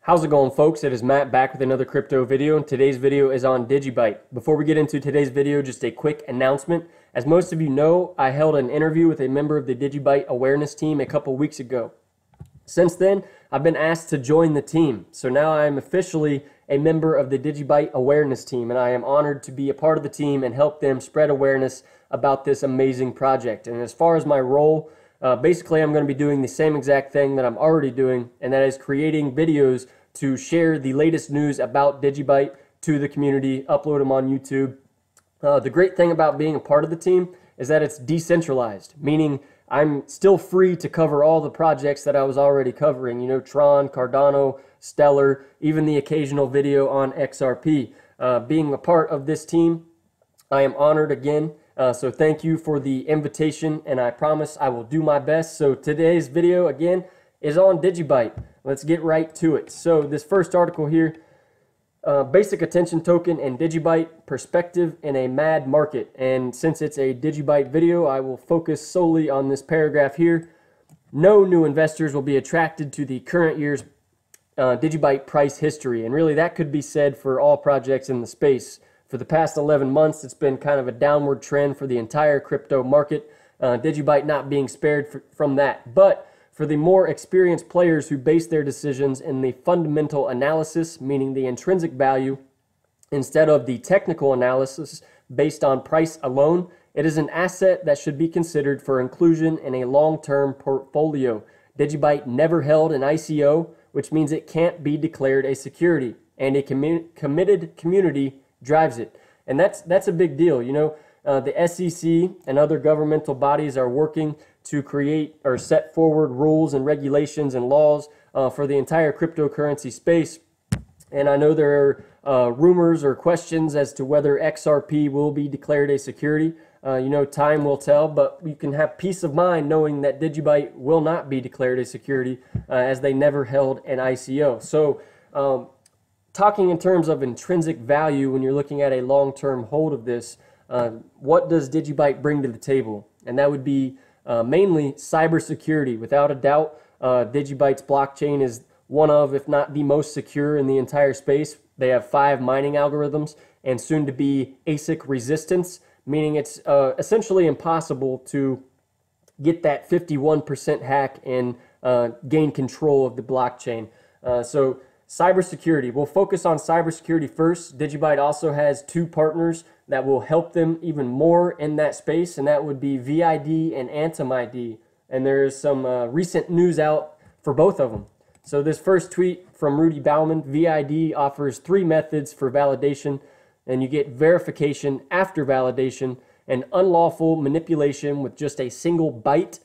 How's it going, folks? It is Matt back with another crypto video, and today's video is on DigiByte. Before we get into today's video, just a quick announcement. As most of you know, I held an interview with a member of the DigiByte awareness team a couple weeks ago. Since then, I've been asked to join the team, so now I am officially a member of the DigiByte awareness team, and I am honored to be a part of the team and help them spread awareness about this amazing project. And as far as my role, basically I'm going to be doing the same exact thing that I'm already doing, and that is creating videos to share the latest news about DigiByte to the community, upload them on YouTube. The great thing about being a part of the team is that it's decentralized, meaning I'm still free to cover all the projects that I was already covering, you know, Tron, Cardano, Stellar, even the occasional video on XRP. Being a part of this team, I am honored again. So thank you for the invitation, and I promise I will do my best. So today's video, again, is on DigiByte. Let's get right to it. So this first article here, basic attention token and DigiByte perspective in a mad market. And since it's a DigiByte video, I will focus solely on this paragraph here. No new investors will be attracted to the current year's DigiByte price history. And really that could be said for all projects in the space. For the past 11 months, it's been kind of a downward trend for the entire crypto market. DigiByte not being spared from that. But for the more experienced players who base their decisions in the fundamental analysis, meaning the intrinsic value, instead of the technical analysis based on price alone, it is an asset that should be considered for inclusion in a long-term portfolio. DigiByte never held an ICO, which means it can't be declared a security, and a committed community drives it. And that's a big deal. You know, the SEC and other governmental bodies are working to create or set forward rules and regulations and laws for the entire cryptocurrency space. And I know there are rumors or questions as to whether XRP will be declared a security. You know, time will tell, but you can have peace of mind knowing that DigiByte will not be declared a security as they never held an ICO. So talking in terms of intrinsic value, when you're looking at a long-term hold of this, what does DigiByte bring to the table? And that would be mainly cybersecurity. Without a doubt, DigiByte's blockchain is one of, if not the most secure in the entire space. They have 5 mining algorithms and soon to be ASIC resistance, meaning it's essentially impossible to get that 51% hack and gain control of the blockchain. So cybersecurity. We'll focus on cybersecurity first. DigiByte also has 2 partners that will help them even more in that space, and that would be VID and Anthem ID. And there's some recent news out for both of them. So this first tweet from Rudy Bauman, VID offers 3 methods for validation, and you get verification after validation and unlawful manipulation with just a single byte,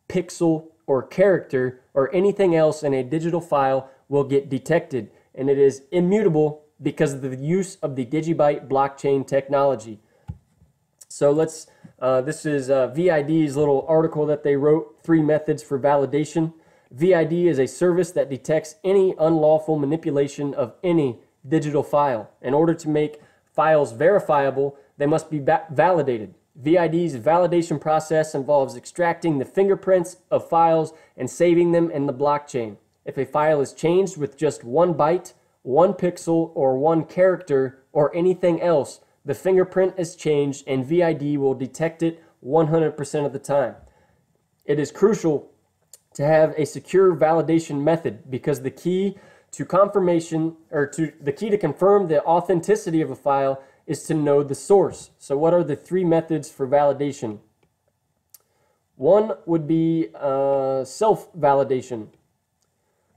pixel, or character, or anything else in a digital file will get detected, and it is immutable because of the use of the DigiByte blockchain technology. So let's, this is VID's little article that they wrote, 3 methods for validation. VID is a service that detects any unlawful manipulation of any digital file. In order to make files verifiable, they must be validated. VID's validation process involves extracting the fingerprints of files and saving them in the blockchain. If a file is changed with just 1 byte, 1 pixel, or 1 character, or anything else, the fingerprint is changed and VID will detect it 100% of the time. It is crucial to have a secure validation method because the key to confirmation, or the key to confirm the authenticity of a file is to know the source. So what are the 3 methods for validation? One would be self-validation.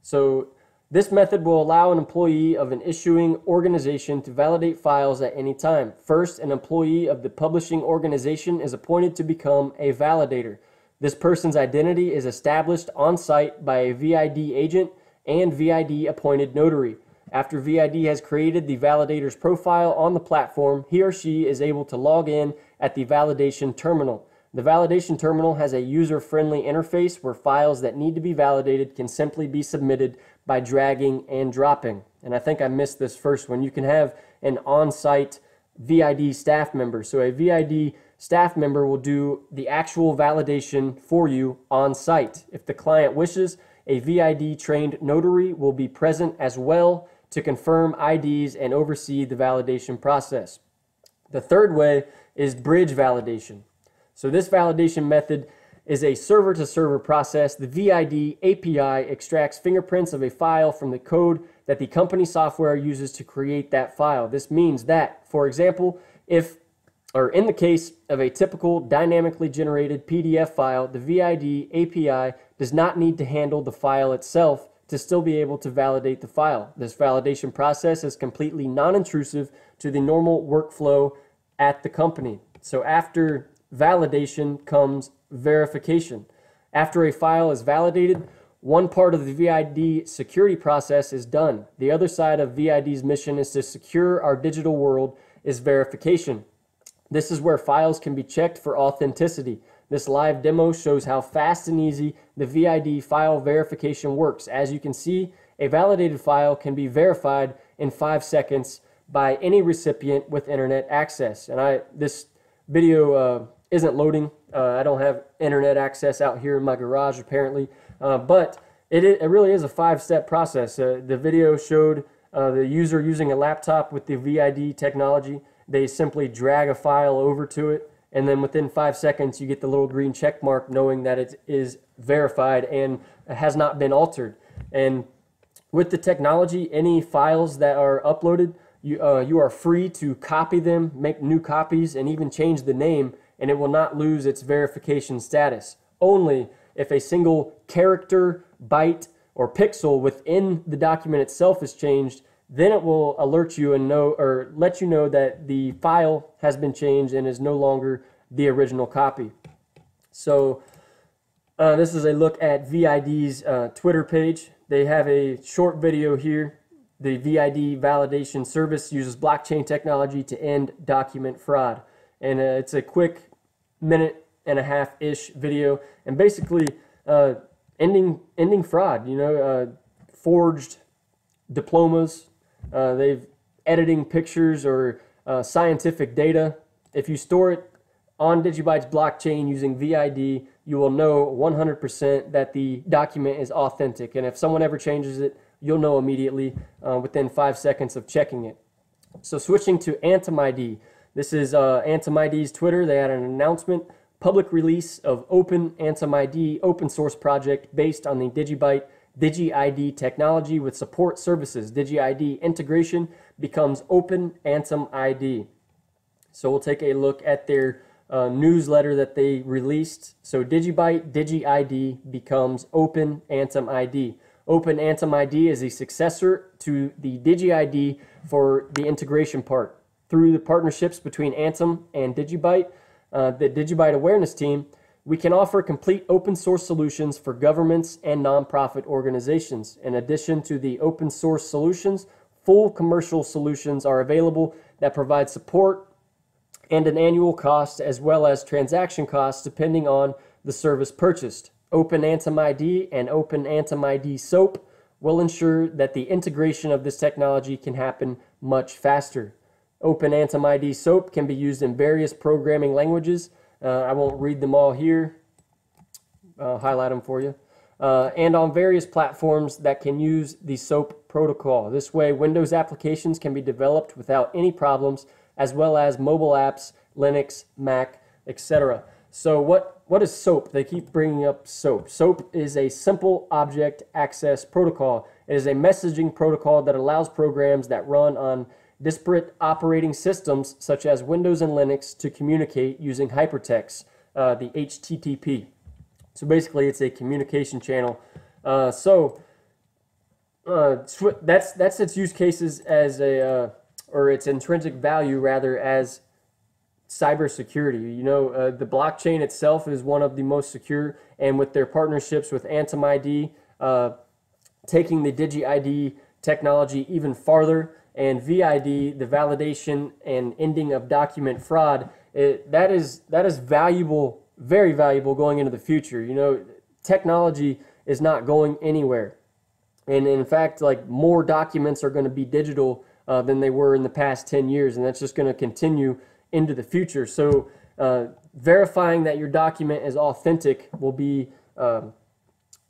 So this method will allow an employee of an issuing organization to validate files at any time. First, an employee of the publishing organization is appointed to become a validator. This person's identity is established on site by a VID agent and VID appointed notary. After VID has created the validator's profile on the platform, he or she is able to log in at the validation terminal. The validation terminal has a user-friendly interface where files that need to be validated can simply be submitted by dragging and dropping. And I think I missed this first one. You can have an on-site VID staff member. So a VID staff member will do the actual validation for you on site. If the client wishes, A VID trained notary will be present as well to confirm IDs and oversee the validation process. The third way is bridge validation. So this validation method is a server-to-server process. The VID API extracts fingerprints of a file from the code that the company software uses to create that file. This means that, for example, in the case of a typical dynamically generated PDF file, the VID API does not need to handle the file itself to still be able to validate the file. This validation process is completely non-intrusive to the normal workflow at the company. So after validation comes verification. After a file is validated, one part of the VID security process is done. The other side of VID's mission is to secure our digital world is verification. This is where files can be checked for authenticity. This live demo shows how fast and easy the VID file verification works. As you can see, a validated file can be verified in 5 seconds by any recipient with internet access. And this video isn't loading. I don't have internet access out here in my garage apparently, but it really is a 5-step process. The video showed the user using a laptop with the VID technology. They simply drag a file over to it, and then within 5 seconds you get the little green check mark knowing that it is verified and has not been altered. And with the technology, any files that are uploaded, you are free to copy them, make new copies, and even change the name, and it will not lose its verification status. Only if a single character, byte, or pixel within the document itself is changed, then it will alert you and let you know that the file has been changed and is no longer the original copy. So this is a look at VID's Twitter page. They have a short video here. The VID validation service uses blockchain technology to end document fraud. And it's a quick 1.5-minute-ish video. And basically ending fraud, forged diplomas, they've editing pictures or scientific data. If you store it on DigiByte's blockchain using VID, you will know 100% that the document is authentic. And if someone ever changes it, you'll know immediately within 5 seconds of checking it. So switching to AntumID. This is AntumID's Twitter. They had an announcement, public release of Open AntumID open source project based on the DigiByte DigiID technology with support services. DigiID integration becomes Open AntumID. So we'll take a look at their newsletter that they released. So DigiByte DigiID becomes Open AntumID. Open AntumID is a successor to the DigiID for the integration part. Through the partnerships between Antum and DigiByte, the DigiByte awareness team, we can offer complete open source solutions for governments and nonprofit organizations. In addition to the open source solutions, full commercial solutions are available that provide support and an annual cost as well as transaction costs depending on the service purchased. Open AntumID and Open AntumID SOAP will ensure that the integration of this technology can happen much faster. Open AntumID SOAP can be used in various programming languages. I won't read them all here. I'll highlight them for you. And on various platforms that can use the SOAP protocol. This way, Windows applications can be developed without any problems, as well as mobile apps, Linux, Mac, etc. So what is SOAP? They keep bringing up SOAP. SOAP is a simple object access protocol. It is a messaging protocol that allows programs that run on disparate operating systems such as Windows and Linux to communicate using hypertext, the HTTP. So basically it's a communication channel. That's its use cases as or its intrinsic value rather as cybersecurity. The blockchain itself is one of the most secure, and with their partnerships with AntumID, taking the DigiID technology even farther, and VID, the validation and ending of document fraud, that is valuable, very valuable going into the future. Technology is not going anywhere. And in fact, more documents are going to be digital than they were in the past 10 years, and that's just going to continue into the future. So verifying that your document is authentic will be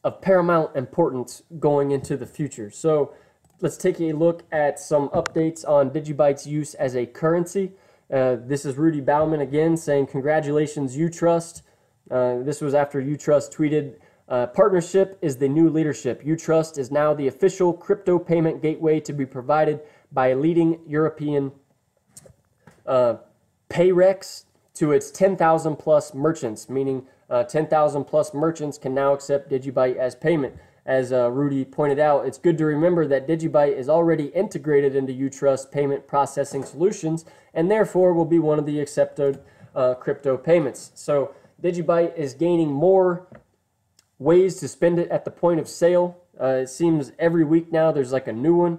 of paramount importance going into the future. So let's take a look at some updates on DigiByte's use as a currency. This is Rudy Bauman again saying, congratulations, UTRUST. This was after UTRUST tweeted, partnership is the new leadership. UTRUST is now the official crypto payment gateway to be provided by leading European payrex to its 10,000 plus merchants, meaning 10,000 plus merchants can now accept DigiByte as payment. As Rudy pointed out, it's good to remember that DigiByte is already integrated into UTRUST payment processing solutions and therefore will be one of the accepted crypto payments. So DigiByte is gaining more ways to spend it at the point of sale. It seems every week now there's like a new one.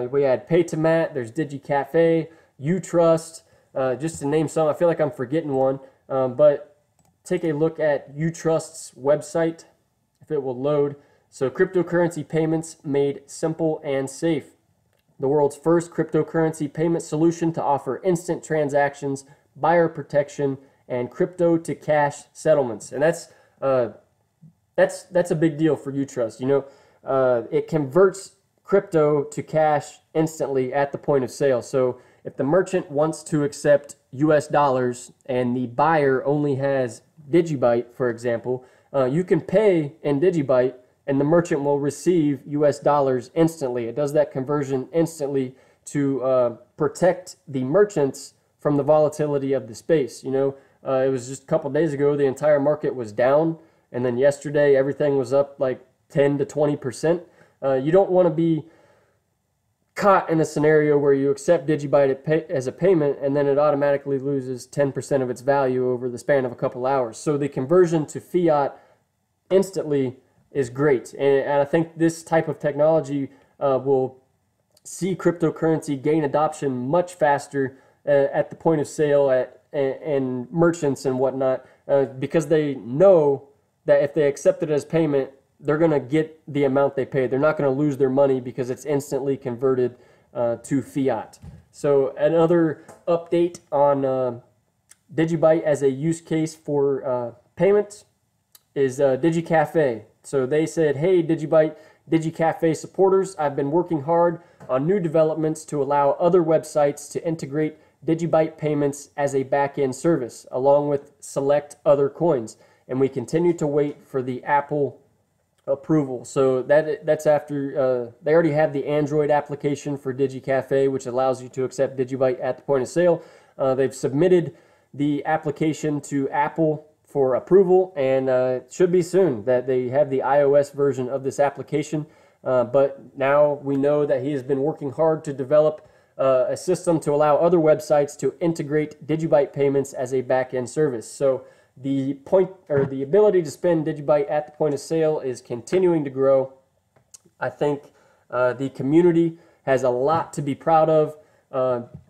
We had Pay2Mat, there's DigiCafe, UTRUST, just to name some. I feel like I'm forgetting one, but take a look at UTRUST's website if it will load. So cryptocurrency payments made simple and safe. The world's first cryptocurrency payment solution to offer instant transactions, buyer protection, and crypto to cash settlements. And that's a big deal for UTRUST. You know, it converts crypto to cash instantly at the point of sale. So if the merchant wants to accept US dollars and the buyer only has DigiByte, for example, you can pay in DigiByte and the merchant will receive US dollars instantly. It does that conversion instantly to protect the merchants from the volatility of the space. You know, it was just a couple days ago, the entire market was down, and then yesterday everything was up like 10 to 20%. You don't want to be caught in a scenario where you accept DigiByte as a payment and then it automatically loses 10% of its value over the span of a couple hours. So the conversion to fiat instantly is great, and I think this type of technology will see cryptocurrency gain adoption much faster at the point of sale and merchants and whatnot, because they know that if they accept it as payment, they're going to get the amount they paid. They're not going to lose their money because it's instantly converted to fiat. So another update on DigiByte as a use case for payments is DigiCafe. So they said, hey, DigiByte, DigiCafe supporters, I've been working hard on new developments to allow other websites to integrate DigiByte payments as a back-end service, along with select other coins. And we continue to wait for the Apple approval. So that's after they already have the Android application for DigiCafe, which allows you to accept DigiByte at the point of sale. They've submitted the application to Apple for approval, and it should be soon that they have the iOS version of this application. But now we know that he has been working hard to develop a system to allow other websites to integrate DigiByte payments as a back-end service. So the ability to spend DigiByte at the point of sale is continuing to grow. I think the community has a lot to be proud of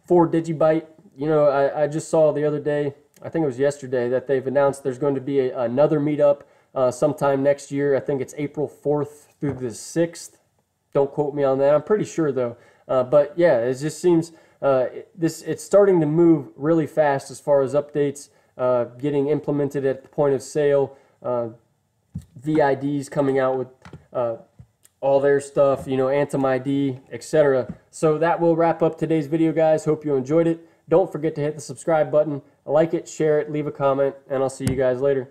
for DigiByte. You know, I just saw the other day, I think it was yesterday, that they've announced there's going to be another meetup sometime next year. I think it's April 4th through the 6th. Don't quote me on that. I'm pretty sure though. But yeah, it just seems it's starting to move really fast as far as updates getting implemented at the point of sale. VIDs coming out with all their stuff, you know, Anthem ID, etc. So that will wrap up today's video, guys. Hope you enjoyed it. Don't forget to hit the subscribe button, like it, share it, leave a comment, and I'll see you guys later.